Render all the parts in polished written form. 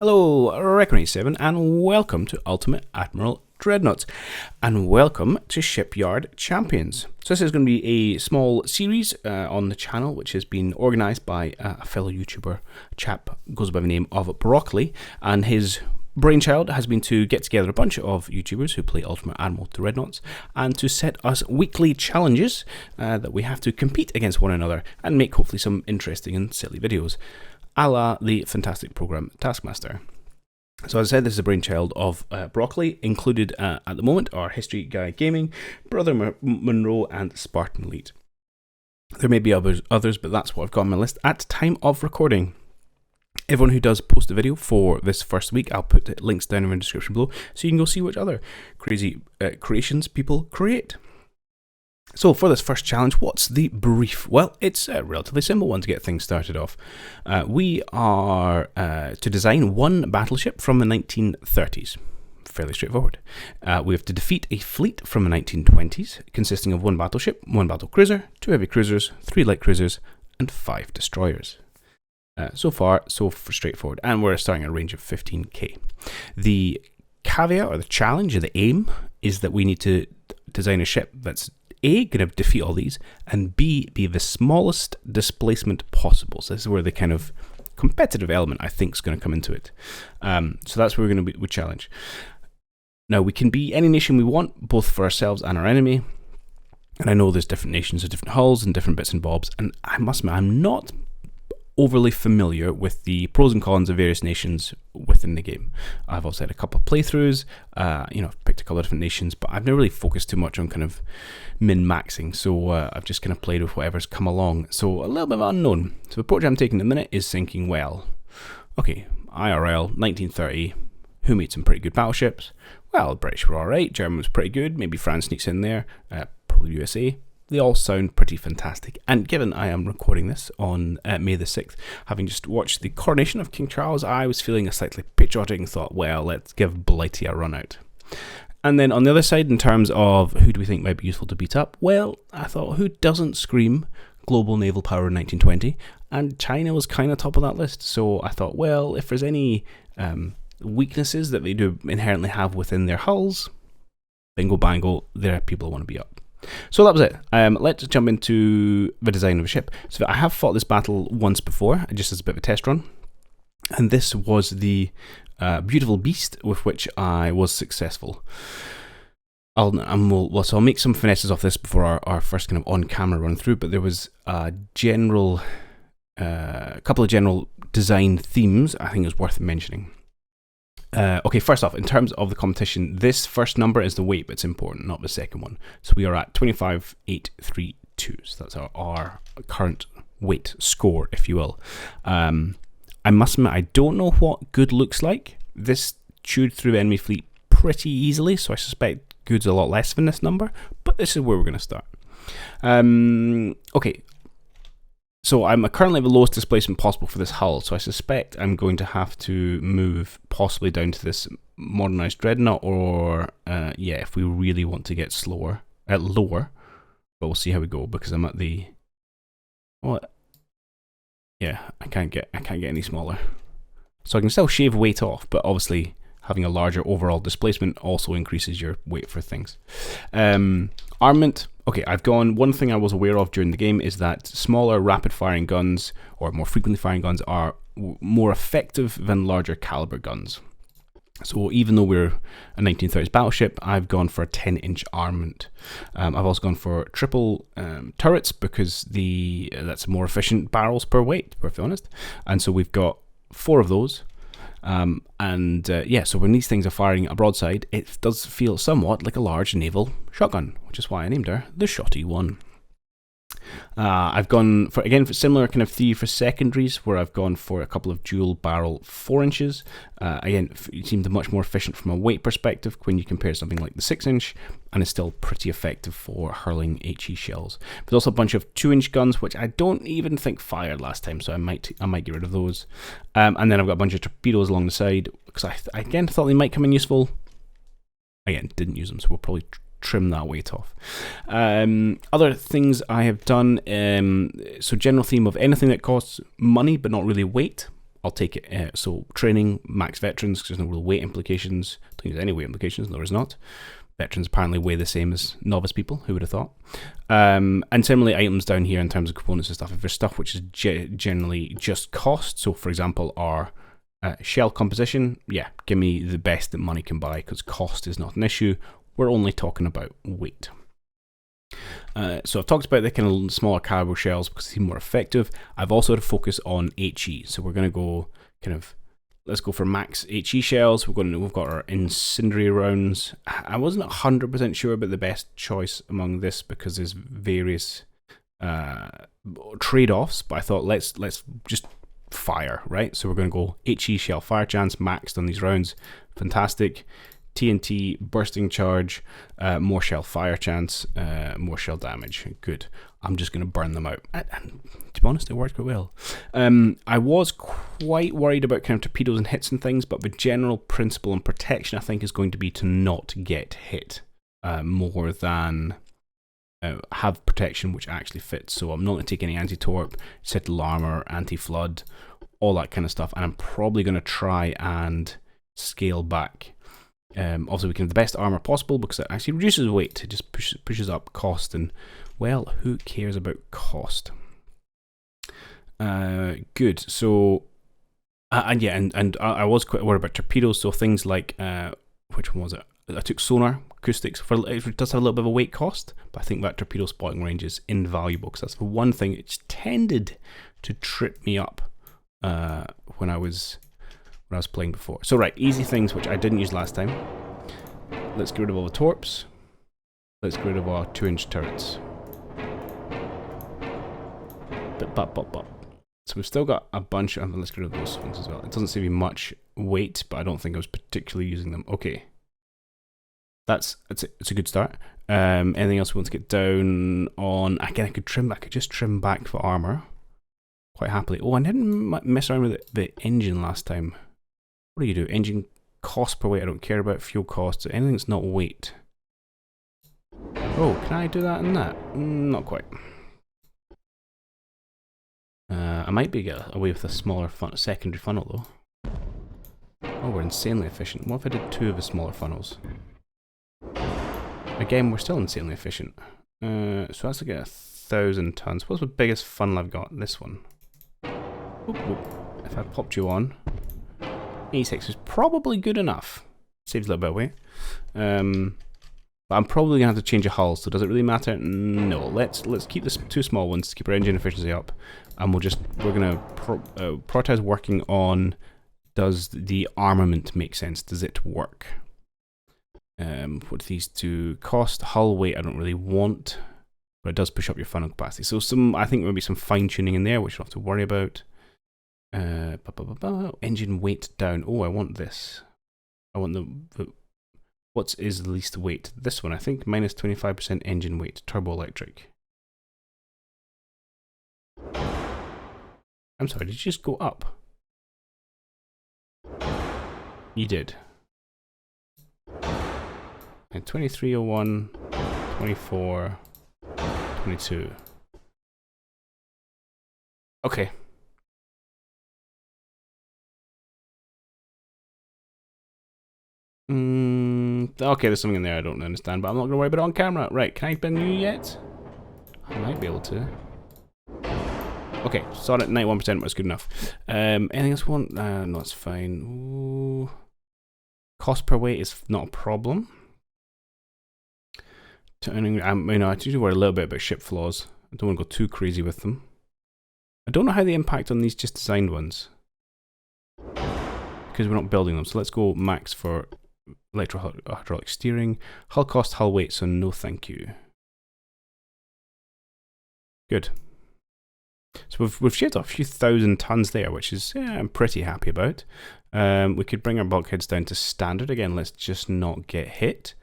Hello, Reckoning7, and welcome to Ultimate Admiral Dreadnoughts, and welcome to Shipyard Champions. So this is going to be a small series on the channel, which has been organised by a fellow YouTuber, chap goes by the name of Broccoli, and his brainchild has been to get together a bunch of YouTubers who play Ultimate Admiral Dreadnoughts and to set us weekly challenges that we have to compete against one another and make hopefully some interesting and silly videos, a la the fantastic program Taskmaster. So as I said, this is a brainchild of Broccoli. Included at the moment are History Guy Gaming, Brother Monroe, and Spartan Elite. There may be others, but that's what I've got on my list at time of recording. Everyone who does post a video for this first week, I'll put links down in the description below so you can go see which other crazy creations people create. So for this first challenge, what's the brief? Well, it's a relatively simple one to get things started off. We are to design one battleship from the 1930s. Fairly straightforward. We have to defeat a fleet from the 1920s, consisting of one battleship, one battle cruiser, 2 heavy cruisers, 3 light cruisers, and 5 destroyers. So far, so straightforward, and we're starting at a range of 15k. The caveat, or the challenge, or the aim, is that we need to design a ship that's A, going to defeat all these, and B, be the smallest displacement possible. So this is where the kind of competitive element, I think, is going to come into it. So that's where we're going to challenge. Now, we can be any nation we want, both for ourselves and our enemy. And I know there's different nations with different hulls and different bits and bobs, and I must admit, I'm not overly familiar with the pros and cons of various nations within the game. I've also had a couple of playthroughs, I've picked a couple of different nations, but I've never really focused too much on kind of min-maxing, so I've just kind of played with whatever's come along, so a little bit of unknown. So the approach I'm taking in a minute is thinking, well, okay, IRL, 1930, who made some pretty good battleships? Well, the British were alright, German was pretty good, maybe France sneaks in there, probably USA. They all sound pretty fantastic, and given I am recording this on May the 6th, having just watched the coronation of King Charles, I was feeling a slightly patriotic and thought, well, let's give Blighty a run out. And then on the other side, in terms of who do we think might be useful to beat up, well, I thought, who doesn't scream global naval power in 1920? And China was kind of top of that list, so I thought, well, if there's any weaknesses that they do inherently have within their hulls, bingo bango, there are people who want to be up. So that was it. Let's jump into the design of a ship. So I have fought this battle once before, just as a bit of a test run, and this was the beautiful beast with which I was successful. So I'll make some finesses off this before our first kind of on-camera run through, but there was a couple of general design themes I think is worth mentioning. Okay, first off, in terms of the competition, this first number is the weight, but it's important, not the second one. So we are at 25,832. So that's our current weight score, if you will. I must admit, I don't know what good looks like. This chewed through the enemy fleet pretty easily, so I suspect good's a lot less than this number, but this is where we're going to start. Okay. So I'm currently at the lowest displacement possible for this hull, so I suspect I'm going to have to move possibly down to this modernized dreadnought, or if we really want to get lower, but we'll see how we go, because I'm at the I can't get any smaller, so I can still shave weight off, but obviously having a larger overall displacement also increases your weight for things. Armament. Okay, I've gone, one thing I was aware of during the game is that smaller rapid firing guns, or more frequently firing guns, are more effective than larger caliber guns. So even though we're a 1930s battleship, I've gone for a 10-inch armament. I've also gone for triple turrets, because that's more efficient barrels per weight, to be perfectly honest. And so we've got 4 of those. So when these things are firing a broadside, it does feel somewhat like a large naval shotgun, which is why I named her the Shotty One. I've gone for similar kind of theory for secondaries, where I've gone for a couple of dual barrel 4 inches. Again, it seemed much more efficient from a weight perspective when you compare something like the 6-inch, and it's still pretty effective for hurling HE shells. There's also a bunch of 2-inch guns, which I don't even think fired last time, so I might get rid of those. And then I've got a bunch of torpedoes along the side, because I again thought they might come in useful. Again, didn't use them, so we'll probably trim that weight off. Other things I have done, so general theme of anything that costs money but not really weight, I'll take it. So training, max veterans, because there's no real weight implications. I don't think there's any weight implications, no there's not. Veterans apparently weigh the same as novice people, who would have thought. And similarly, items down here in terms of components and stuff, if there's stuff which is generally just cost, so for example our shell composition, yeah, give me the best that money can buy, because cost is not an issue. We're only talking about weight. So I've talked about the kind of smaller caliber shells because they seem more effective. I've also had to focus on HE, so we're going to go kind of, let's go for max HE shells. We've got our incendiary rounds. I wasn't 100% sure about the best choice among this because there's various trade-offs, but I thought let's just fire, right? So we're going to go HE shell fire chance maxed on these rounds. Fantastic. TNT, bursting charge, more shell fire chance, more shell damage. Good. I'm just going to burn them out. And to be honest, it worked quite well. I was quite worried about kind of torpedoes and hits and things, but the general principle and protection, I think, is going to be to not get hit more than have protection which actually fits. So I'm not going to take any anti-torp, citadel armor, anti-flood, all that kind of stuff. And I'm probably going to try and scale back. Obviously we can have the best armor possible because it actually reduces weight. It just pushes up cost, and well, who cares about cost? Good. So and yeah, and I was quite worried about torpedoes. So things like which one was it? I took sonar acoustics. It does have a little bit of a weight cost, but I think that torpedo spotting range is invaluable because that's the one thing it's tended to trip me up when I was playing before. So right, easy things which I didn't use last time. Let's get rid of all the torps. Let's get rid of our 2-inch turrets. So we've still got a bunch of, let's get rid of those ones as well. It doesn't save you much weight, but I don't think I was particularly using them. Okay. It's a good start. Anything else we want to get down on? Again, I could just trim back for armor quite happily. Oh, I didn't mess around with the engine last time. What do you do? Engine cost per weight, I don't care about. Fuel costs, anything that's not weight. Oh, can I do that and that? Not quite. I might be get away with a smaller secondary funnel though. Oh, we're insanely efficient. What if I did 2 of the smaller funnels? Again, we're still insanely efficient. So that's like 1,000 tons. What's the biggest funnel I've got? This one. Oop, oop. If I popped you on, 86 is probably good enough. Saves a little bit of weight. But I'm probably gonna have to change a hull. So does it really matter? No. Let's keep this 2 small ones to keep our engine efficiency up, and we're gonna prioritize working on, does the armament make sense? Does it work? What do these 2 cost? Hull weight I don't really want, but it does push up your funnel capacity. So I think maybe some fine tuning in there, which you'll have to worry about. Engine weight down. Oh, I want this. I want the what is the least weight? This one, I think, minus 25% engine weight, turbo electric. I'm sorry, did you just go up? You did. And 2301, 24, 22. Okay. Okay, there's something in there I don't understand, but I'm not going to worry about it on camera. Right, can I bend you yet? I might be able to. Okay, saw it at 91%, but it's good enough. Anything else we want? No, that's fine. Ooh. Cost per weight is not a problem. Turning, I usually worry a little bit about ship flaws. I don't want to go too crazy with them. I don't know how they impact on these just designed ones, because we're not building them. So let's go max for hydraulic steering. Hull cost, hull weight, so no thank you. Good. So we've shaved off a few thousand tons there, which is, yeah, I'm pretty happy about. We could bring our bulkheads down to standard. Again, let's just not get hit.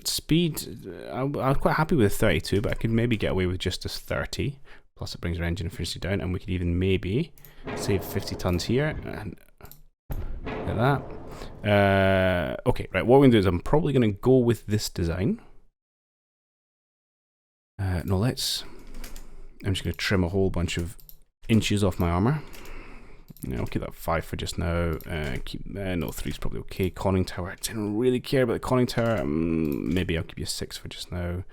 Speed, I'm quite happy with 32, but I could maybe get away with just as 30. Plus it brings our engine efficiency down, and we could even maybe save 50 tons here. And like that. Okay, right, what we're going to do is I'm probably going to go with this design. I'm just going to trim a whole bunch of inches off my armor. Yeah, I'll keep that 5 for just now. No, 3 is probably okay. Conning tower, I didn't really care about the conning tower. Maybe I'll give you a 6 for just now.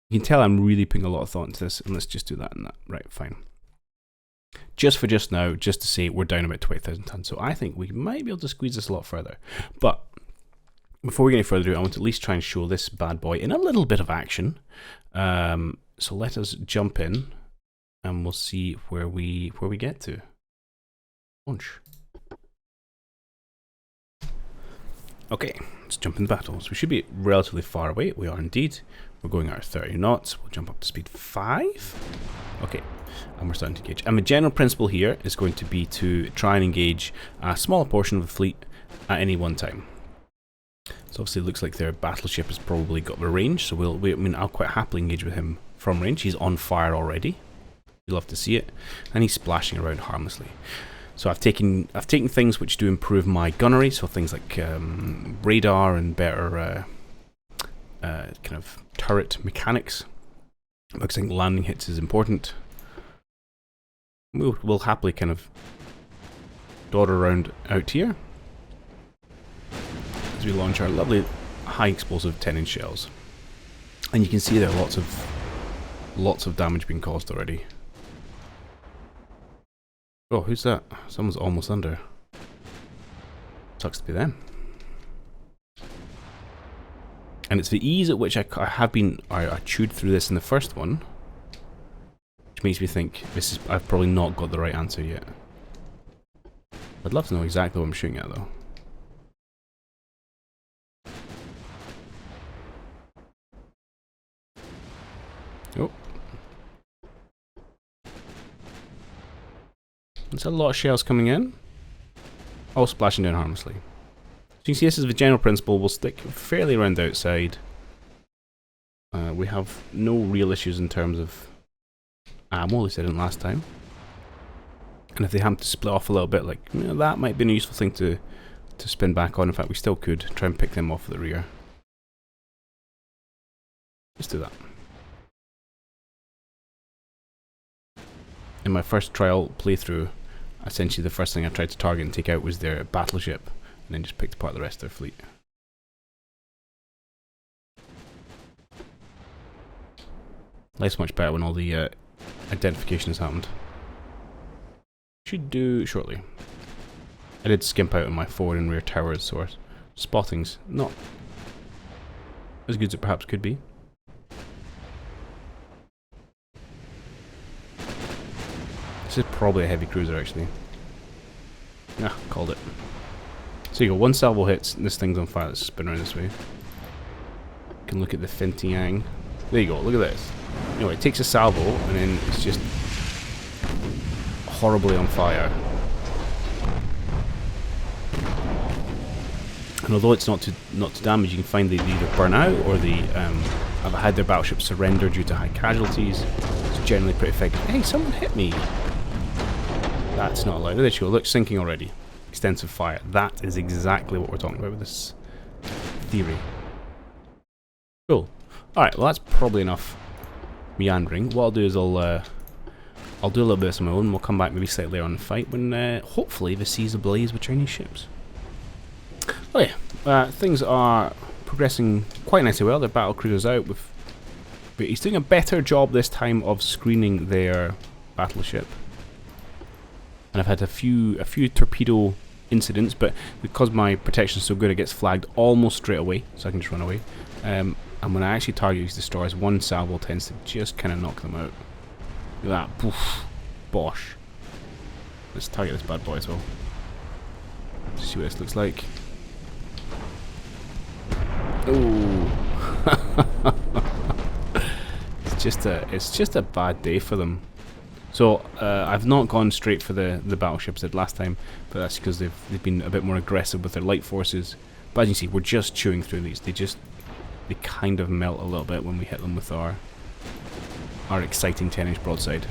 You can tell I'm really putting a lot of thought into this, and let's just do that and that. Right, fine. Just for just now, just to say we're down about 20,000 tons. So I think we might be able to squeeze this a lot further. But before we get any further, I want to at least try and show this bad boy in a little bit of action. So let us jump in, and we'll see where we get to. Launch. Okay, let's jump in battle. So we should be relatively far away. We are indeed. We're going at 30 knots. We'll jump up to speed 5. Okay, and we're starting to engage. And the general principle here is going to be to try and engage a smaller portion of the fleet at any one time. So obviously it looks like their battleship has probably got the range, so I'll quite happily engage with him from range. He's on fire already. You'll love to see it. And he's splashing around harmlessly. So I've taken things which do improve my gunnery, so things like radar and better kind of turret mechanics. Because I think landing hits is important. We'll happily kind of dawdle around out here as we launch our lovely high explosive 10-inch shells. And you can see there are lots of damage being caused already. Oh, who's that? Someone's almost under. Sucks to be them. And it's the ease at which I chewed through this in the first one, which makes me think I've probably not got the right answer yet. I'd love to know exactly what I'm shooting at though. Oh. There's a lot of shells coming in, all splashing down harmlessly. So you can see this is the general principle. We'll stick fairly around the outside. We have no real issues in terms of ammo, at least I didn't last time. And if they happen to split off a little bit, like that might be a useful thing to spin back on. In fact, we still could try and pick them off at the rear. Let's do that. In my first trial playthrough, essentially the first thing I tried to target and take out was their battleship, and then just picked apart the rest of their fleet. Life's much better when all the identification has happened. Should do shortly. I did skimp out on my forward and rear towers, so spotting's not as good as it perhaps could be. This is probably a heavy cruiser, actually. Ah, called it. So you go, one salvo hits, and this thing's on fire. Let's spin around this way. You can look at the Fintiang. There you go, look at this. Anyway, it takes a salvo, and then it's just horribly on fire. And although it's not to damage, you can find they either burn out or they have had their battleship surrender due to high casualties. It's generally pretty effective. Hey, someone hit me! That's not allowed. There you go. Look, sinking already. Extensive fire. That is exactly what we're talking about with this theory. Cool. Alright, well that's probably enough meandering. What I'll do is I'll do a little bit of my own. We'll come back maybe slightly later on in the fight when hopefully the sea's ablaze with Chinese ships. Oh yeah, things are progressing quite nicely well. Their battle cruiser's out. But he's doing a better job this time of screening their battleship. And I've had a few torpedo incidents, but because my protection is so good, it gets flagged almost straight away, so I can just run away. And when I actually target these destroyers, one salvo tends to just kind of knock them out. Look at that. Poof. Bosh. Let's target this bad boy as well. Let's see what this looks like. Oh. It's just a bad day for them. So I've not gone straight for the battleships I did last time, but that's because they've been a bit more aggressive with their light forces. But as you see, we're just chewing through these. They kind of melt a little bit when we hit them with our exciting 10-inch broadside.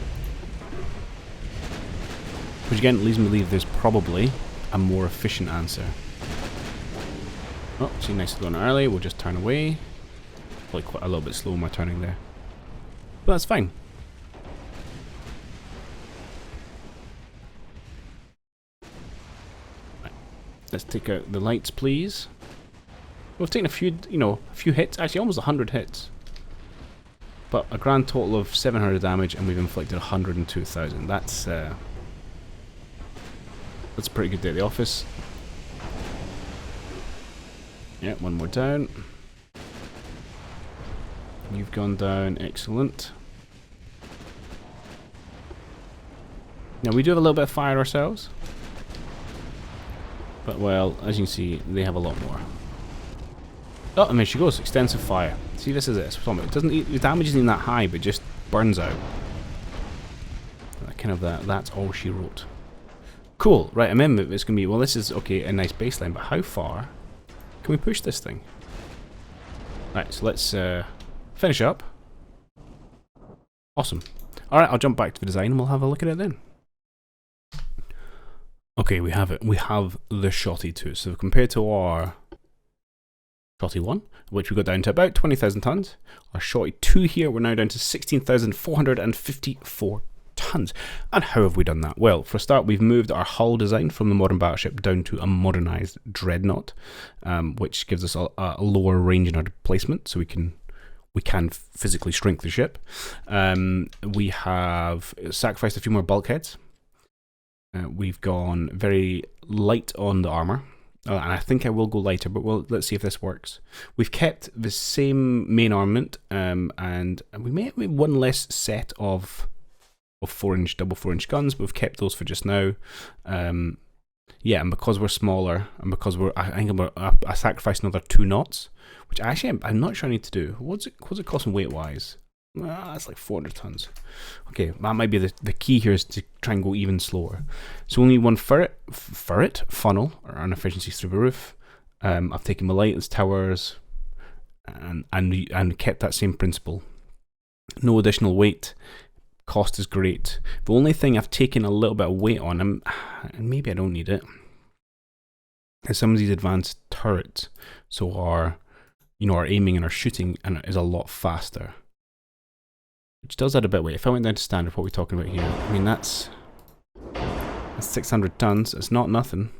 Which again leads me to believe there's probably a more efficient answer. Oh, see, nice going early. We'll just turn away. Probably quite a little bit slow in my turning there, but that's fine. Let's take out the lights, please. We've taken a few, a few hits. Actually, almost 100 hits. But a grand total of 700 damage, and we've inflicted 102,000. That's a pretty good day at the office. Yeah, one more down. You've gone down, excellent. Now we do have a little bit of fire ourselves. But well, as you can see, they have a lot more. Oh, and there she goes, extensive fire. See, this is it. It doesn't, the damage isn't even that high, but it just burns out. That's all she wrote. Cool, right, I remember it's going to be, well, this is, okay, a nice baseline, but how far can we push this thing? Right, so let's finish up. Awesome. Alright, I'll jump back to the design and we'll have a look at it then. Okay, we have it. We have the Shotty 2. So compared to our Shotty 1, which we got down to about 20,000 tons, our Shotty 2 here, we're now down to 16,454 tons. And how have we done that? Well, for a start, we've moved our hull design from the modern battleship down to a modernized dreadnought, which gives us a lower range in our displacement, so we can physically shrink the ship. We have sacrificed a few more bulkheads. We've gone very light on the armor, and I think I will go lighter, but let's see if this works. We've kept the same main armament, and we may have one less set of 4-inch, double 4-inch guns, but we've kept those for just now. Yeah, and because we're smaller, and because I sacrificed another 2 knots, which actually I'm not sure I need to do. What's it costing weight wise? That's like 400 tons. Okay, that might be the key here, is to try and go even slower. So only one funnel, or an efficiency through the roof. I've taken my lightless towers, and kept that same principle. No additional weight. Cost is great. The only thing I've taken a little bit of weight on, and maybe I don't need it, is some of these advanced turrets. So our aiming and our shooting is a lot faster, which does add a bit of weight. If I went down to standard, what are we talking about here? I mean, that's 600 tons. It's not nothing.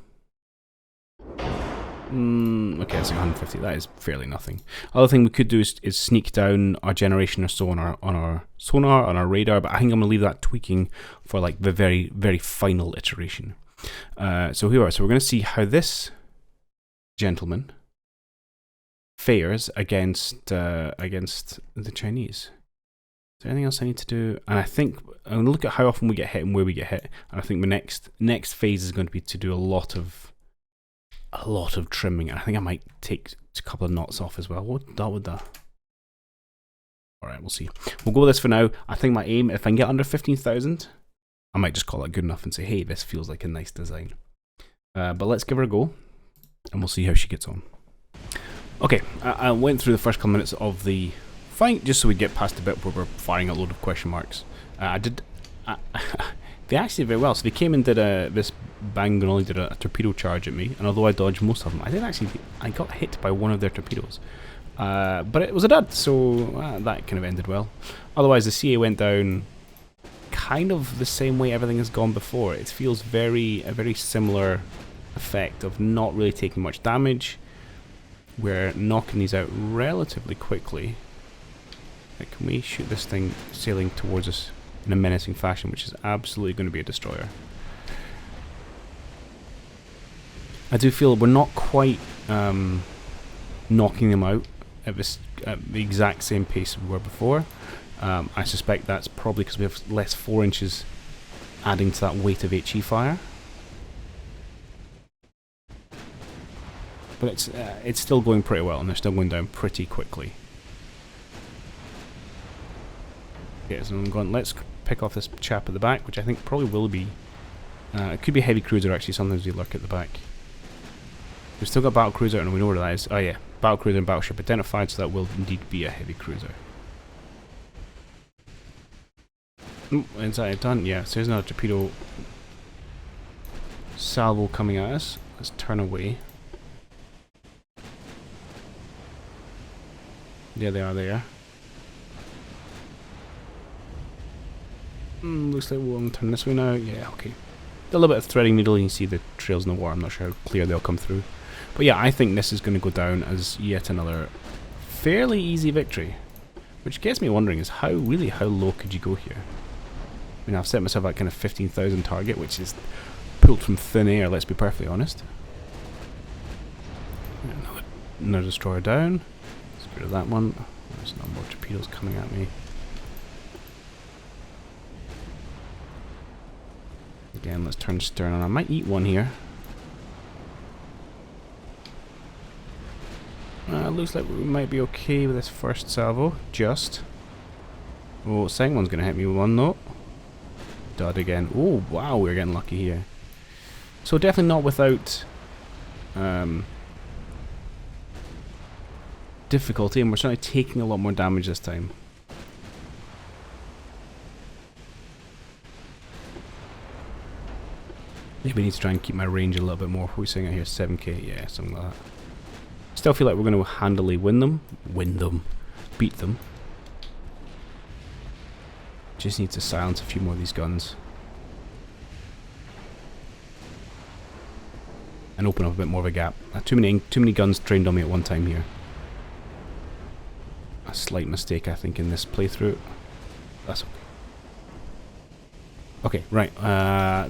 Okay, that's like 150. That is fairly nothing. Other thing we could do is sneak down our generation or so on our sonar, on our radar, but I think I'm going to leave that tweaking for like the very, very final iteration. So here we are. So we're going to see how this gentleman fares against the Chinese. Is there anything else I need to do? And I think I'm going to look at how often we get hit and where we get hit. And I think the next phase is going to be to do a lot of trimming. And I think I might take a couple of knots off as well. What would that? All right, we'll see. We'll go with this for now. I think my aim, if I can get under 15,000, I might just call it good enough and say, hey, this feels like a nice design. But let's give her a go, and we'll see how she gets on. Okay, I went through the first couple minutes of the fight just so we get past the bit where we're firing a load of question marks. They actually did very well. So they came and did this bang and only did a torpedo charge at me, and although I dodged most of them, I got hit by one of their torpedoes. But it was a dud, so that kind of ended well. Otherwise, the CA went down kind of the same way everything has gone before. It feels a very similar effect of not really taking much damage. We're knocking these out relatively quickly. Can we shoot this thing sailing towards us in a menacing fashion, which is absolutely going to be a destroyer? I do feel we're not quite knocking them out at the exact same pace we were before. I suspect that's probably because we have less 4 inches adding to that weight of HE fire. But it's still going pretty well, and they're still going down pretty quickly. Okay, so I'm going, let's pick off this chap at the back, which I think probably will be, it could be a heavy cruiser actually, sometimes they lurk at the back. We've still got battle cruiser, and we know where that is. Oh yeah, battle cruiser and battleship identified, so that will indeed be a heavy cruiser. Is that done? Yeah, so there's another torpedo salvo coming at us. Let's turn away. Yeah, they are there. Looks like we'll turn this way now. Yeah, okay. a little bit of threading needle, and you see the trails in the water. I'm not sure how clear they'll come through. But yeah, I think this is going to go down as yet another fairly easy victory. Which gets me wondering is how low could you go here? I mean, I've set myself at kind of 15,000 target, which is pulled from thin air, let's be perfectly honest. Another destroyer down. Let's get rid of that one. There's no more torpedoes coming at me. Again, let's turn stern on. I might eat one here. Looks like we might be okay with this first salvo. Just. Oh, second one's going to hit me with one though. Dud again. Oh, wow, we're getting lucky here. So definitely not without difficulty, and we're certainly taking a lot more damage this time. Maybe I need to try and keep my range a little bit more. What are we saying out here? 7k? Yeah, something like that. Still feel like we're going to handily win them. Beat them. Just need to silence a few more of these guns. And open up a bit more of a gap. Too many guns trained on me at one time here. A slight mistake, I think, in this playthrough. That's okay. Okay, right.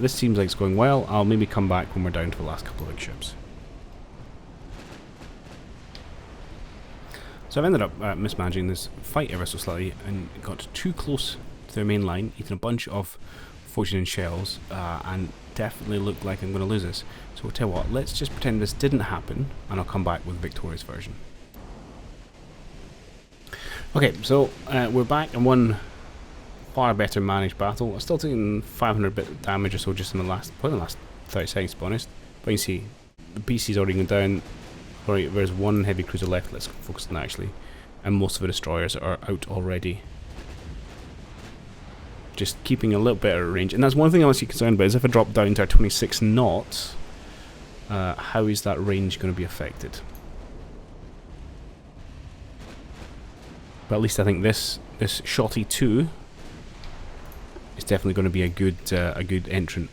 This seems like it's going well. I'll maybe come back when we're down to the last couple of big ships. So I've ended up mismanaging this fight ever so slightly and got too close to their main line, eating a bunch of fortune and shells, and definitely looked like I'm going to lose this. So we'll tell you what, let's just pretend this didn't happen, and I'll come back with the victorious version. Okay, so we're back in one far better managed battle. I'm still taking 500 bit of damage or so just in the last, probably the last 30 seconds to be honest. But you can see, the BC's already gone down. Alright, there's one heavy cruiser left, let's focus on that actually. And most of the destroyers are out already. Just keeping a little bit of range. And that's one thing I was concerned about, is if I drop down to our 26 knots, how is that range going to be affected? But at least I think this Shotty 2 is definitely going to be a good entrant.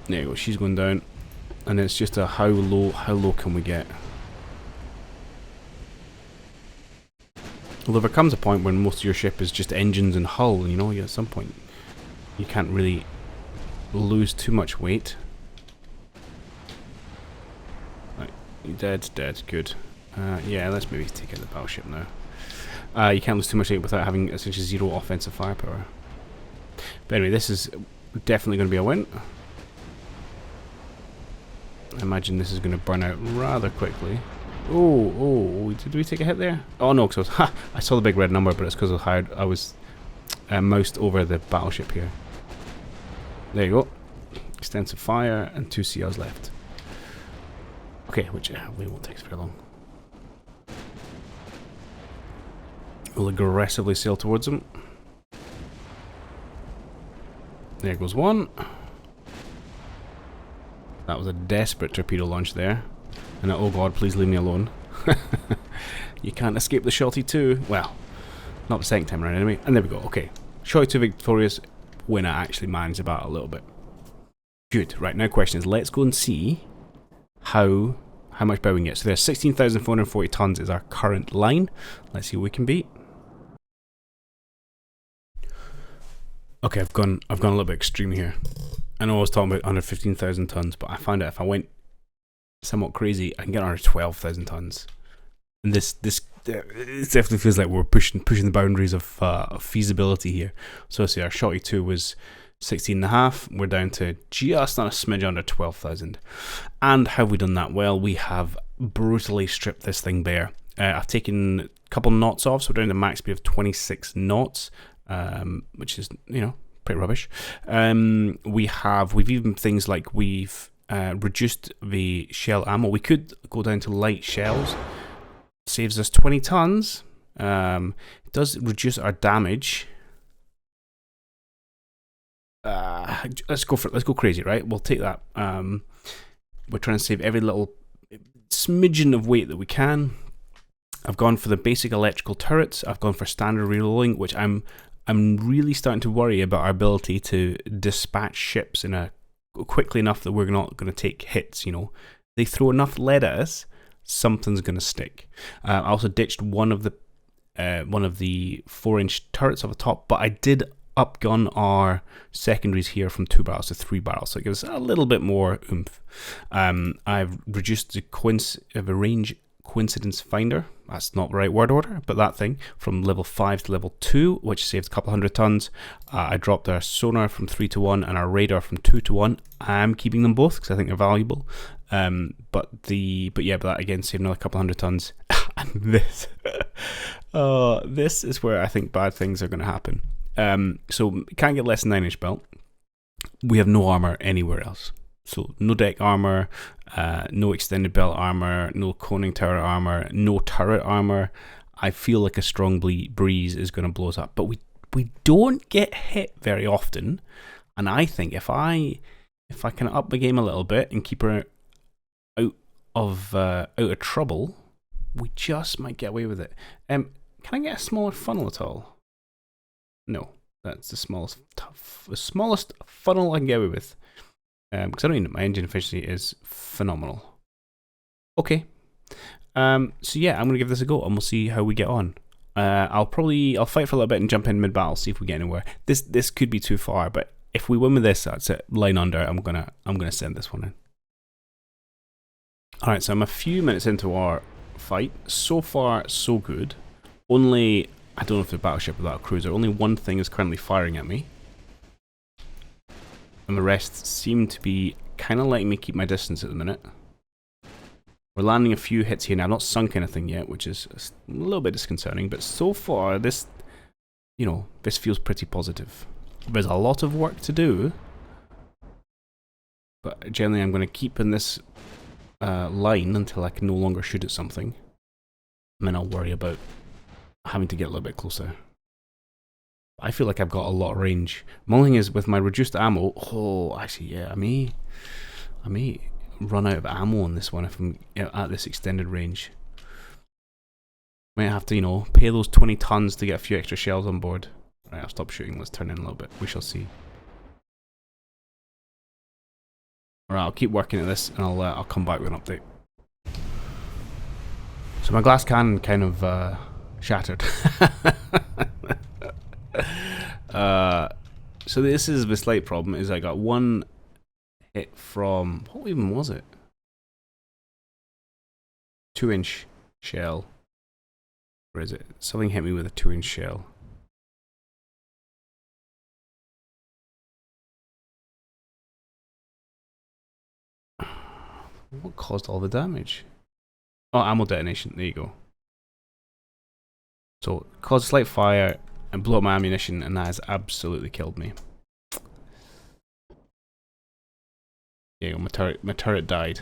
There you go, she's going down. And it's just a how low can we get? Although there comes a point when most of your ship is just engines and hull, you know, at some point you can't really lose too much weight. Right, dead, good. Yeah, let's maybe take out the battleship now. You can't lose too much weight without having essentially zero offensive firepower. But anyway, this is definitely going to be a win. I imagine this is going to burn out rather quickly. Oh, did we take a hit there? Oh no, because I saw the big red number, but it's because of how I was moused over the battleship here. There you go. Extensive fire and 2 CLs left. Okay, which we won't take very long. We'll aggressively sail towards them. There goes one. That was a desperate torpedo launch there. And oh god, please leave me alone. You can't escape the Shotty 2. Well, not the second time around anyway. And there we go, okay. Shotty 2 victorious. Winner actually managed the battle a little bit. Good, right, now question is, let's go and see how much bow we can get. So there's 16,440 tons is our current line. Let's see what we can beat. Okay, I've gone a little bit extreme here. I know I was talking about under 15,000 tons, but I found out if I went somewhat crazy, I can get under 12,000 tons. And this it definitely feels like we're pushing the boundaries of feasibility here. So see, our Shotty 2 was 16.5. We're down to just on a smidge under 12,000. And have we done that? Well, we have brutally stripped this thing bare. I've taken a couple knots off, so we're down to max speed of 26 knots, which is, you know, pretty rubbish. We've even things like we've reduced the shell ammo. We could go down to light shells. Saves us 20 tons. It does reduce our damage. Let's go for it. Let's go crazy, right? We'll take that. We're trying to save every little smidgen of weight that we can. I've gone for the basic electrical turrets. I've gone for standard reloading, which I'm I'm really starting to worry about our ability to dispatch ships in a quickly enough that we're not going to take hits. You know, they throw enough lead at us, something's going to stick. I also ditched one of the 4-inch turrets off the top, but I did upgun our secondaries here from 2 barrels to 3 barrels, so it gives us a little bit more oomph. I've reduced the range coincidence finder, that's not the right word order, but that thing, from level 5 to level 2, which saves a couple hundred tons. I dropped our sonar from 3 to 1 and our radar from 2 to 1. I'm keeping them both because I think they're valuable. But that again saved another couple hundred tons. And this, this is where I think bad things are going to happen. So can't get less than 9-inch belt. We have no armor anywhere else. So no deck armor, no extended belt armor, no coning tower armor, no turret armor. I feel like a strong breeze is going to blow us up, but we don't get hit very often. And I think if I can up the game a little bit and keep her out of trouble, we just might get away with it. Can I get a smaller funnel at all? No, that's the smallest funnel I can get away with. Because I don't mean my engine efficiency is phenomenal. Okay, so yeah, I'm gonna give this a go and we'll see how we get on. I'll fight for a little bit and jump in mid battle, see if we get anywhere. This could be too far, but if we win with this, that's it. Line under. I'm gonna send this one in. All right, so I'm a few minutes into our fight. So far, so good. Only, I don't know if it's a battleship or that cruiser. Only one thing is currently firing at me. And the rest seem to be kind of letting me keep my distance at the minute. We're landing a few hits here now. I've not sunk anything yet, which is a little bit disconcerting. But so far, this feels pretty positive. There's a lot of work to do. But generally, I'm going to keep in this line until I can no longer shoot at something. And then I'll worry about having to get a little bit closer. I feel like I've got a lot of range. My only thing is with my reduced ammo. Oh, actually, yeah, I may run out of ammo on this one if I'm at this extended range. Might have to, pay those 20 tons to get a few extra shells on board. Right, I'll stop shooting. Let's turn in a little bit. We shall see. Alright, I'll keep working at this and I'll come back with an update. So my glass cannon kind of shattered. So this is the slight problem, is I got one hit from, what even was it? 2-inch shell. Where is it? Something hit me with a 2-inch shell. What caused all the damage? Oh, ammo detonation. There you go. So, caused a slight fire and blew up my ammunition, and that has absolutely killed me. There you go, my turret died.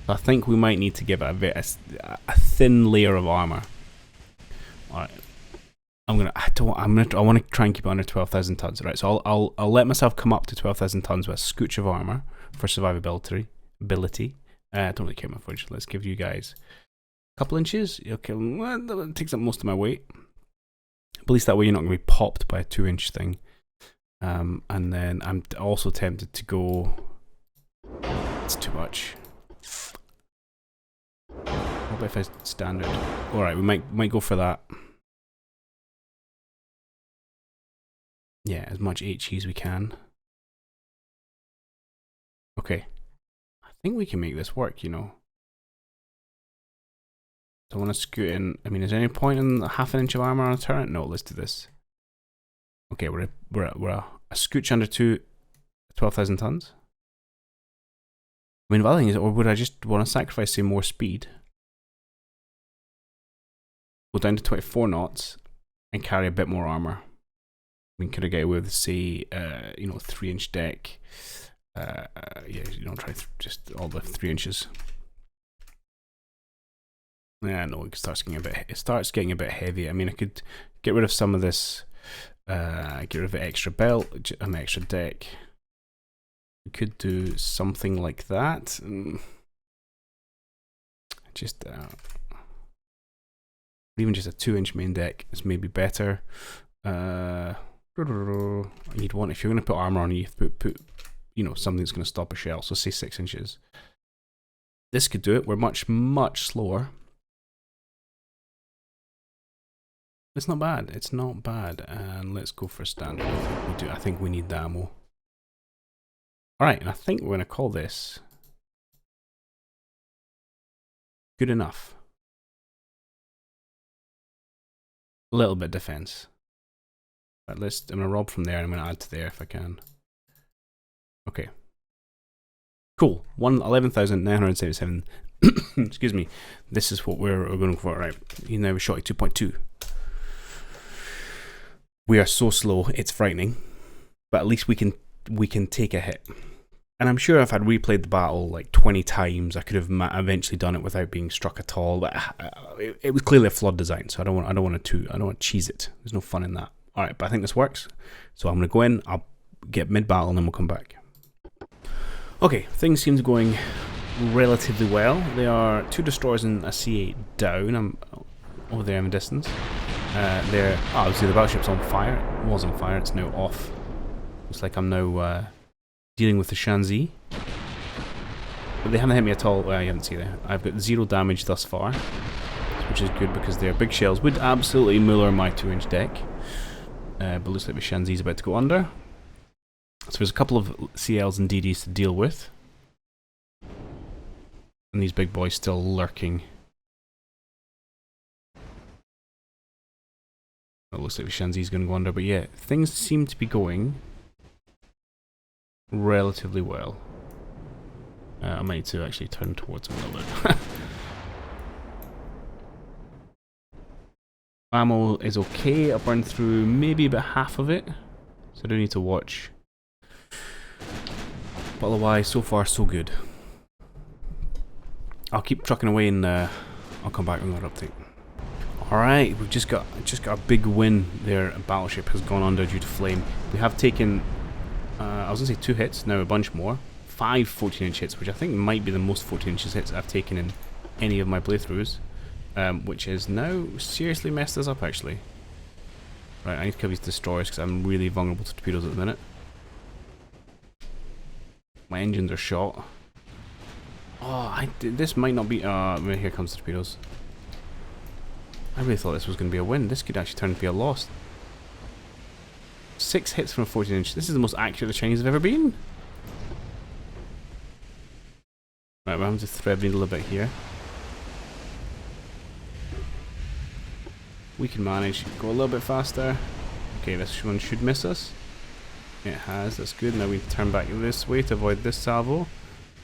So I think we might need to give it a thin layer of armor. Alright. I want to try and keep it under 12,000 tons. Right, so I'll let myself come up to 12,000 tons with a scooch of armor for survivability. I don't really care much. Let's give you guys a couple inches. Okay, well, that takes up most of my weight. At least that way you're not going to be popped by a 2-inch thing. And then I'm also tempted to go. It's too much. What about if I standard? All right, we might go for that. Yeah, as much HE as we can. Okay. I think we can make this work, Don't want to scoot in. I mean, is there any point in half an inch of armor on a turret? No, let's do this. Okay, we're a scooch under 12,000 tons. I mean, the other thing is, or would I just want to sacrifice, say, more speed? Go down to 24 knots and carry a bit more armor. We could get away with, say, 3-inch deck. Try just all the 3 inches. Yeah, no, it starts getting a bit heavy. I mean, I could get rid of some of this. Get rid of the extra belt, an extra deck. We could do something like that. Just even just a 2-inch main deck is maybe better. I need one. If you're going to put armor on, you have to put something that's going to stop a shell. So say 6 inches. This could do it. We're much slower. It's not bad. It's not bad. And let's go for standard. I think we need the ammo. All right, and I think we're going to call this good enough. A little bit defense. Right, I'm going to rob from there and I'm going to add to there if I can. Okay. Cool. 11,977. Excuse me. This is what we're going for. Right. You know, we shot at 2.2. We are so slow. It's frightening. But at least we can take a hit. And I'm sure if I'd replayed the battle like 20 times, I could have eventually done it without being struck at all. But it was clearly a flawed design, so I don't want to cheese it. There's no fun in that. All right, but I think this works. So I'm going to go in. I'll get mid-battle, and then we'll come back. Okay, things seem to be going relatively well. There are 2 destroyers and a C8 down. I'm over there in the distance. Obviously the battleship's on fire. It was on fire. It's now off. Looks like I'm now dealing with the Shanxi. But they haven't hit me at all. You haven't seen it. I've got 0 damage thus far, which is good because their big shells would absolutely muller my 2-inch deck. But looks like the Shanxi's about to go under. So there's a couple of CLs and DDs to deal with. And these big boys still lurking. It looks like the Shanxi's going to go under, but yeah, things seem to be going relatively well. I might need to actually turn towards them a little bit. Ammo is okay. I burned through maybe about half of it, so I do need to watch. But otherwise, so far so good. I'll keep trucking away and I'll come back with another update. Alright, we've just got a big win there. A battleship has gone under due to flame. We have taken, I was going to say 2 hits, now a bunch more. 5 14-inch hits, which I think might be the most 14-inch hits I've taken in any of my playthroughs. Which has now seriously messed us up, actually. Right, I need to kill these destroyers because I'm really vulnerable to torpedoes at the minute. My engines are shot. Oh, this might not be... here comes the torpedoes. I really thought this was going to be a win. This could actually turn to be a loss. 6 hits from a 14-inch. This is the most accurate the Chinese have ever been. Right, we're having to thread needle a bit here. We can manage. Go a little bit faster. Okay, this one should miss us. It has. That's good. Now we turn back this way to avoid this salvo.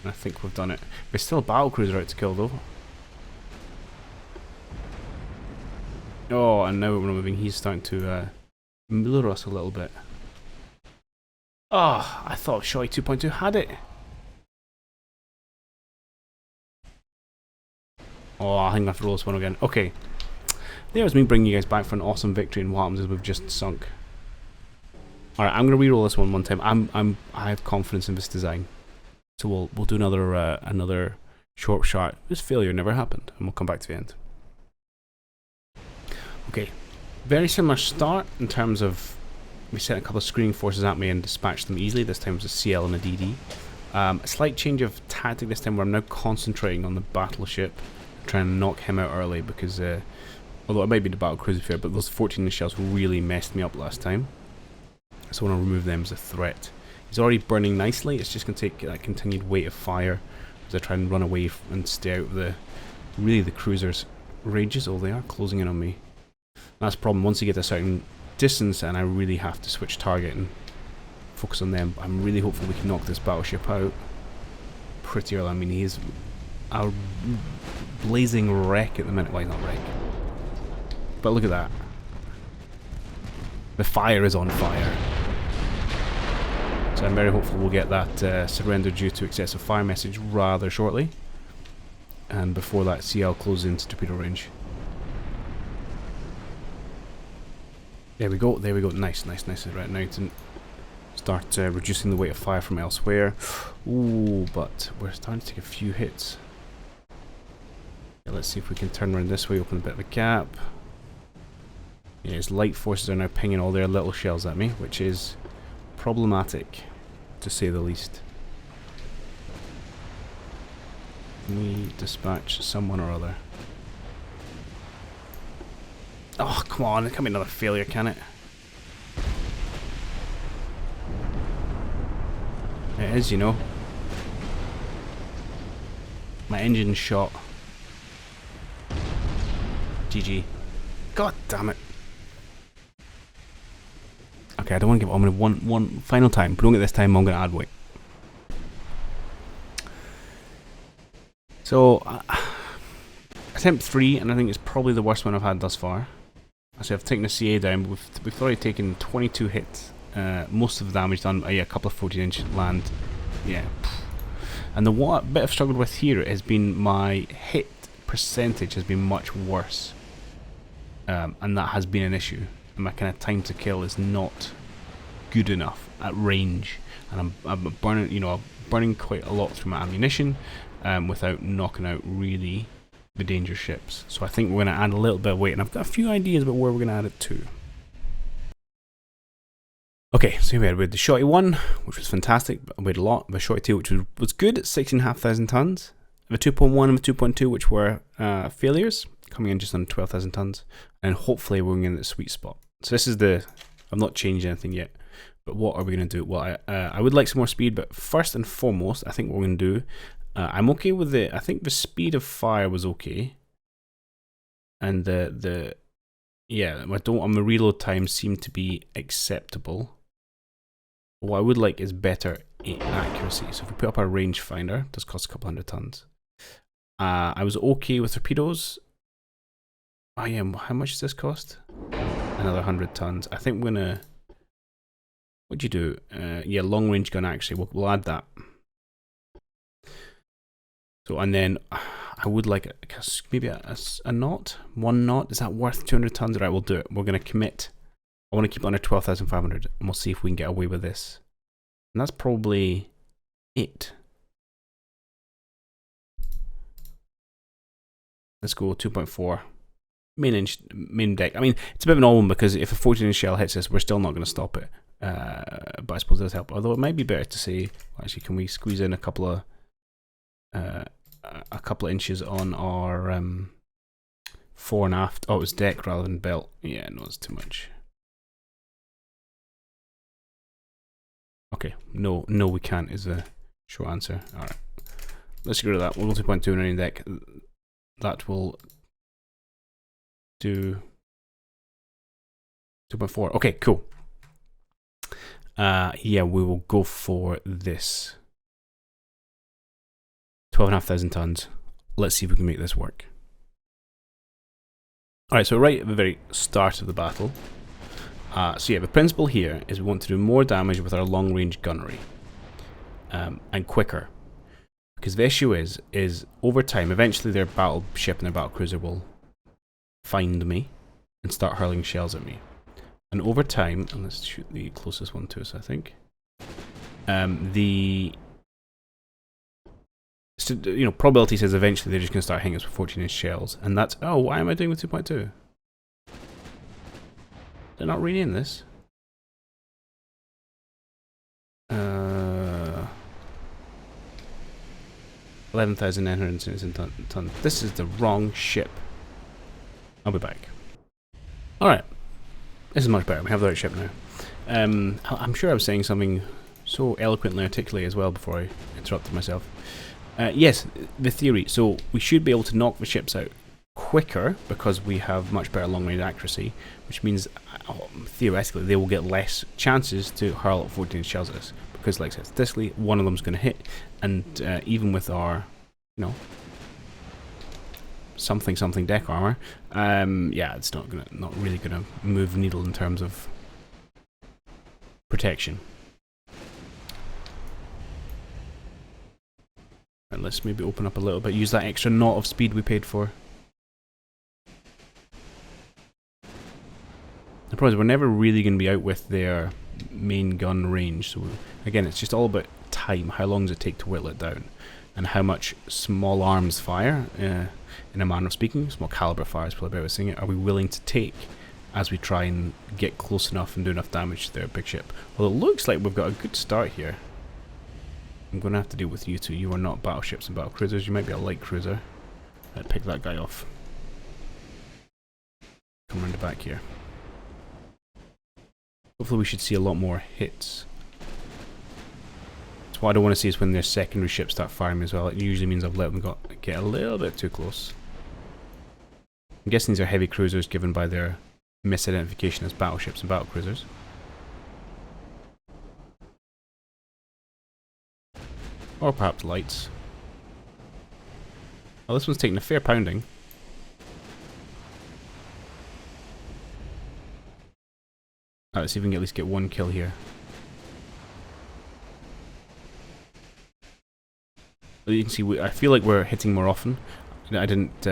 And I think we've done it. There's still a battle cruiser out to kill, though. Oh, and now we're moving. He's starting to lure us a little bit. Oh, I thought Shoi 2.2 had it. Oh, I think I have to roll this one again. Okay. There's me bringing you guys back for an awesome victory, and what happens is we've just sunk. Alright, I'm going to re-roll this one time. I have confidence in this design. So we'll do another short shot. This failure never happened, and we'll come back to the end. Okay, very similar start in terms of we sent a couple of screening forces at me and dispatched them easily. This time it was a CL and a DD. A slight change of tactic this time where I'm now concentrating on the battleship, trying to knock him out early because, although it might be the battle cruiser fair, but those 14 shells really messed me up last time. So I want to remove them as a threat. He's already burning nicely. It's just going to take that continued weight of fire as I try and run away and stay out of the cruiser's ranges. Oh, they are closing in on me. That's the problem. Once you get to a certain distance, and I really have to switch target and focus on them. I'm really hopeful we can knock this battleship out pretty early. I mean, he's a blazing wreck at the minute. Well, he's not wreck. But look at that. The fire is on fire. So I'm very hopeful we'll get that surrender due to excessive fire message rather shortly. And before that CL closes into torpedo range. There we go, there we go. Nice, nice, nice. Right now to start reducing the weight of fire from elsewhere. Ooh, but we're starting to take a few hits. Yeah, let's see if we can turn around this way, open a bit of a gap. Yeah, his light forces are now pinging all their little shells at me, which is problematic, to say the least. We dispatch someone or other. Oh, come on, it can't be another failure, can it? It is, you know. My engine's shot. GG. God damn it. Okay, I don't want to give it. I'm going to one final time. But don't get this time, I'm going to add weight. So, attempt 3, and I think it's probably the worst one I've had thus far. So I've taken the CA down, but we've already taken 22 hits. Most of the damage done, yeah, a couple of 14-inch land. Yeah. And the what bit I've struggled with here has been my hit percentage has been much worse. And that has been an issue. And my kind of time to kill is not good enough at range. And I'm burning, you know, burning quite a lot through my ammunition without knocking out really the danger ships. So I think we're going to add a little bit of weight, and I've got a few ideas about where we're going to add it to. Okay, so here we had the Shotty 1, which was fantastic. I weighed a lot. The Shotty 2, which was good at 16,500 tons. The 2.1 and the 2.2, which were failures, coming in just under 12,000 tons. And hopefully we're in the sweet spot. So this is the... I've not changed anything yet. But what are we going to do? Well, I would like some more speed, but first and foremost, I think what we're going to do... I'm okay with the... I think the speed of fire was okay. And yeah, my reload time seemed to be acceptable. What I would like is better accuracy. So if we put up our rangefinder, it does cost a couple hundred tons. I was okay with torpedoes. Oh yeah, how much does this cost? Another 100 tons. I think we're gonna... What'd you do? Yeah, long range gun actually. We'll add that. So, and then I would like maybe a knot? 1 knot? Is that worth 200 tons? Right, we'll do it. We're gonna commit. I want to keep it under 12,500, and we'll see if we can get away with this. And that's probably it. Let's go 2.4. Main deck. I mean, it's a bit of an odd one because if a 14-inch shell hits us, we're still not going to stop it. But I suppose it does help. Although it might be better to say, well, actually, can we squeeze in a couple of inches on our fore and aft? Oh, it was deck rather than belt. Yeah, no, it's too much. Okay, no, we can't is the short answer. Alright, let's get rid of that. We'll go 2.2 on any deck. That will do 2.4. Okay, cool. Yeah, we will go for this. 12,500 tons. Let's see if we can make this work. Alright, so right at the very start of the battle. So yeah, the principle here is we want to do more damage with our long-range gunnery. And quicker. Because the issue is over time, eventually their battleship and their battlecruiser will find me and start hurling shells at me. And over time, and let's shoot the closest one to us, I think. Probability says eventually they're just going to start hitting us with 14-inch shells. And that's, oh, why am I doing with 2.2? They're not really in this. 11,977 tons. This is the wrong ship. I'll be back. Alright. This is much better. We have the right ship now. I'm sure I was saying something so eloquently articulate as well before I interrupted myself. Yes, the theory. So we should be able to knock the ships out quicker because we have much better long-range accuracy, which means theoretically they will get less chances to hurl 14 shells at us because, like I said, statistically one of them's going to hit, and even with our, something deck armor, yeah, it's not really gonna move the needle in terms of protection. And let's maybe open up a little bit, use that extra knot of speed we paid for. The problem is we're never really going to be out with their main gun range, so again it's just all about time. How long does it take to whittle it down, and how much small arms fire, in a manner of speaking, small caliber fire is probably a better way of saying it, are we willing to take as we try and get close enough and do enough damage to their big ship. Well, it looks like we've got a good start here. I'm going to have to deal with you two. You are not battleships and battle cruisers. You might be a light cruiser. I'd pick that guy off. Come around the back here. Hopefully we should see a lot more hits. So what I don't want to see is when their secondary ships start firing as well. It usually means I've let them get a little bit too close. I'm guessing these are heavy cruisers given by their misidentification as battleships and battle cruisers. Or perhaps lights. Oh, this one's taking a fair pounding. Alright, let's see if we can at least get one kill here. You can see, I feel like we're hitting more often. I didn't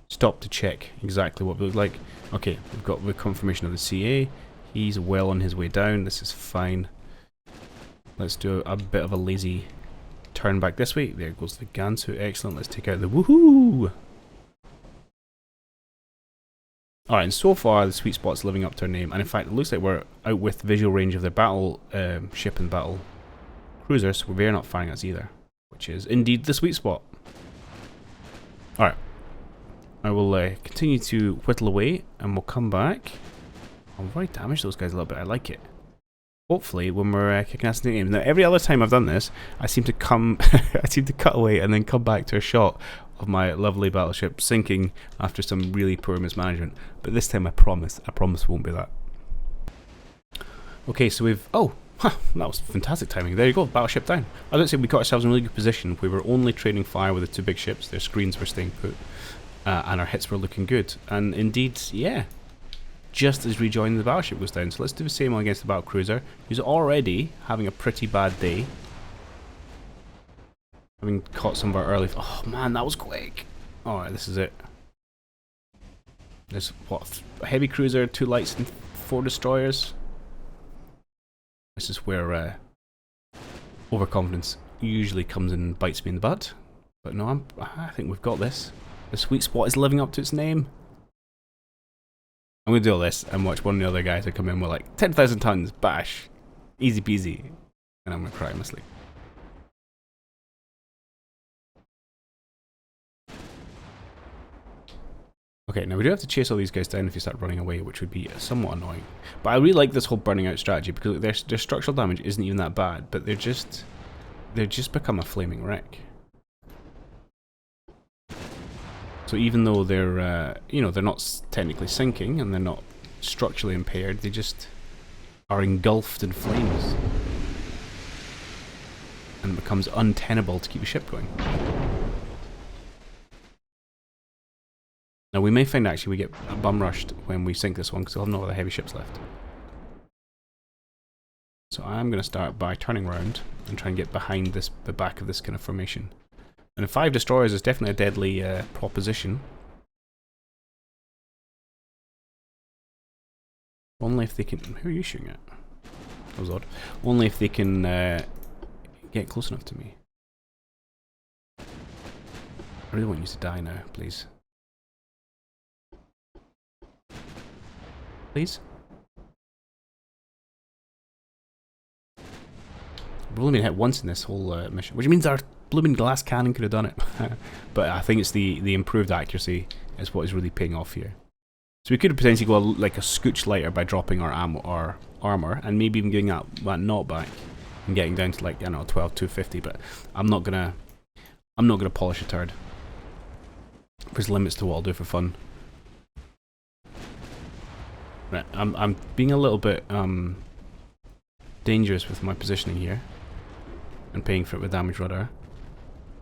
stop to check exactly what we look like. Okay, we've got the confirmation of the CA. He's well on his way down. This is fine. Let's do a bit of a lazy turn back this way. There goes the Gansu. Excellent. Let's take out the woohoo! Alright, and so far the sweet spot's living up to our name. And in fact, it looks like we're out with visual range of their battle ship and battle cruisers. So they're not firing us either, which is indeed the sweet spot. Alright. I will continue to whittle away and we'll come back. I'll probably damage those guys a little bit. I like it. Hopefully, when we're kicking ass in the game. Now, every other time I've done this, I seem to I seem to cut away and then come back to a shot of my lovely battleship sinking after some really poor mismanagement. But this time, I promise it won't be that. Okay, so we've that was fantastic timing. There you go, battleship down. I don't say we got ourselves in a really good position. We were only trading fire with the two big ships. Their screens were staying put, and our hits were looking good. And indeed, yeah. Just as rejoining the battleship goes down. So let's do the same one against the battle cruiser, who's already having a pretty bad day. Having caught some of our early... Oh man, that was quick. Alright, this is it. There's, what, a heavy cruiser, 2 lights and 4 destroyers. This is where overconfidence usually comes and bites me in the butt. But no, I think we've got this. The sweet spot is living up to its name. I'm going to do all this and watch one of the other guys that come in with like 10,000 tons, bash, easy peasy, and I'm going to cry in my sleep. Okay, now we do have to chase all these guys down if you start running away, which would be somewhat annoying. But I really like this whole burning out strategy because their structural damage isn't even that bad, but they're just become a flaming wreck. So even though they're, they're not technically sinking and they're not structurally impaired, they just are engulfed in flames. And it becomes untenable to keep the ship going. Now we may find actually we get bum rushed when we sink this one because we'll have no other heavy ships left. So I'm going to start by turning around and try and get behind the back of this kind of formation. And 5 destroyers is definitely a deadly proposition. Only if they can... Who are you shooting at? That was odd. Only if they can get close enough to me. I really want you to die now, please. Please? We've only been hit once in this whole mission, which means our blooming glass cannon could have done it. But I think it's the improved accuracy is what is really paying off here. So we could have potentially go like a scooch lighter by dropping our armor and maybe even getting that knot back and getting down to like, I don't know, 12,250, but I'm not gonna polish a turd. There's limits to what I'll do for fun. Right, I'm being a little bit dangerous with my positioning here and paying for it with damage rudder.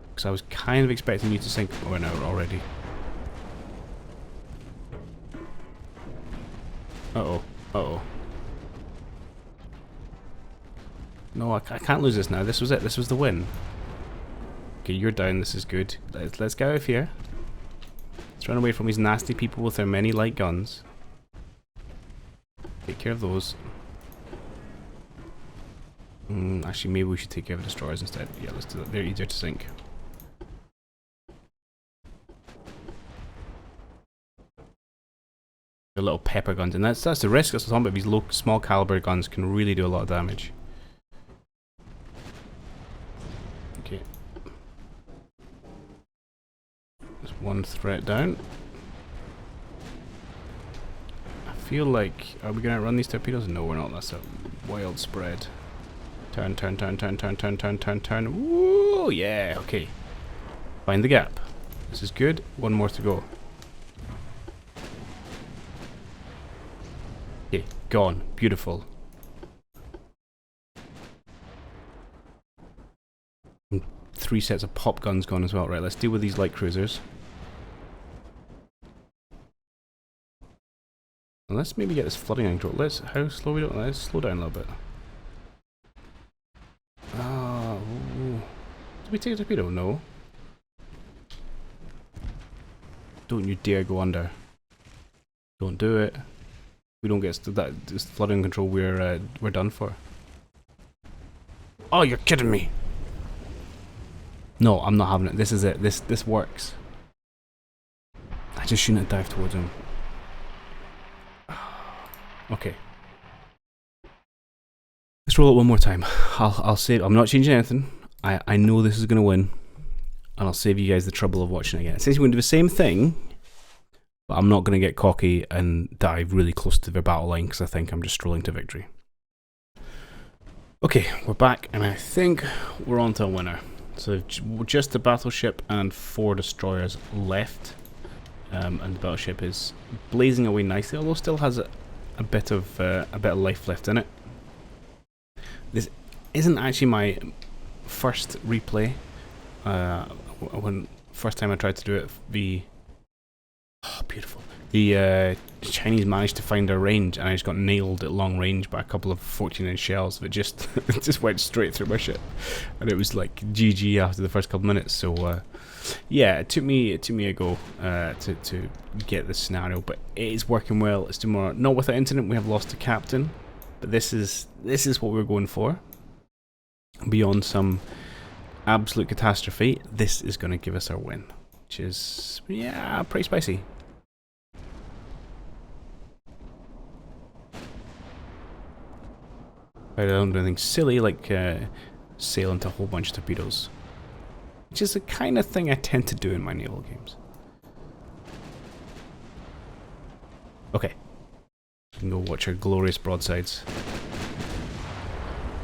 Because I was kind of expecting you to sink an hour already. Uh-oh. Uh-oh. No, I can't lose this now. This was it. This was the win. Okay, you're down. This is good. Let's get out of here. Let's run away from these nasty people with their many light guns. Take care of those. Actually, maybe we should take care of the destroyers instead. Yeah, let's do that. They're easier to sink. the little pepper guns, and that's the risk. That's some of these small caliber guns can really do a lot of damage. Okay, there's one threat down. I feel like, are we gonna run these torpedoes? No, we're not. That's a wild spread. Turn, turn, turn, turn, turn, turn, turn, turn, turn. Woo! Yeah. Okay. Find the gap. This is good. One more to go. Okay, gone. Beautiful. And 3 sets of pop guns gone as well. Right, let's deal with these light cruisers. And let's maybe get this flooding under control. How slow we don't. Let's slow down a little bit. Did we take a torpedo? No. Don't you dare go under. Don't do it. We don't get this flooding control. We're done for. Oh, you're kidding me! No, I'm not having it. This is it. This works. I just shouldn't have dived towards him. Okay. Let's roll it one more time. I'll save. I'm not changing anything. I know this is gonna win, and I'll save you guys the trouble of watching it again. Essentially, we're gonna do the same thing, but I'm not gonna get cocky and dive really close to their battle line because I think I'm just strolling to victory. Okay, we're back, and I think we're on to a winner. So just the battleship and 4 destroyers left, and the battleship is blazing away nicely, although still has a bit of life left in it. This isn't actually my first replay. First time I tried to do it, beautiful. The Chinese managed to find a range, and I just got nailed at long range by a couple of 14-inch shells that just it just went straight through my ship, and it was like GG after the first couple minutes. So yeah, it took me a go to get this scenario, but it is working well. It's doing more. Not without incident. We have lost a captain, but this is what we're going for. Beyond some absolute catastrophe, this is going to give us our win, which is, yeah, pretty spicy. I don't do anything silly like sail into a whole bunch of torpedoes, which is the kind of thing I tend to do in my naval games. Okay, we can go watch our glorious broadsides.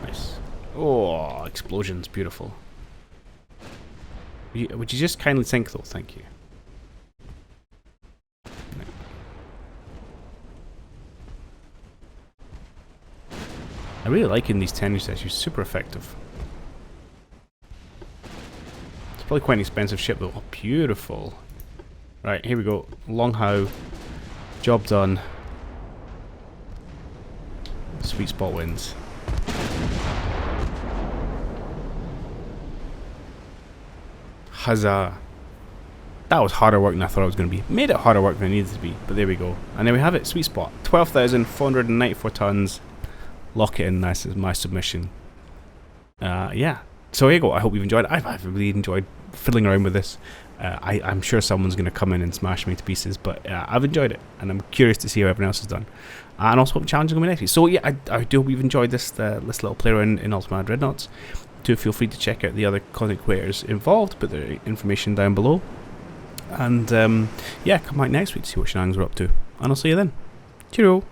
Nice. Oh, explosions, beautiful. Would you just kindly sink though? Thank you. No. I really like in these tenure sets. You're super effective. It's probably quite an expensive ship though. Oh, beautiful. Right, here we go. Long how. Job done. Sweet spot wins. Huzzah. That was harder work than I thought it was going to be. Made it harder work than it needed to be, but there we go. And there we have it, sweet spot. 12,494 tons. Lock it in, nice as my submission. Yeah. So here you go, I hope you've enjoyed it. I've really enjoyed fiddling around with this. I'm sure someone's going to come in and smash me to pieces, but I've enjoyed it, and I'm curious to see how everyone else has done. And also what the challenge is going to be next week. So yeah, I do hope you've enjoyed this little play around in UltimateAdmiralDreadnoughts. Do feel free to check out the other content creators involved, put their information down below. And yeah, come back next week to see what shenanigans we're up to. And I'll see you then. Cheerio!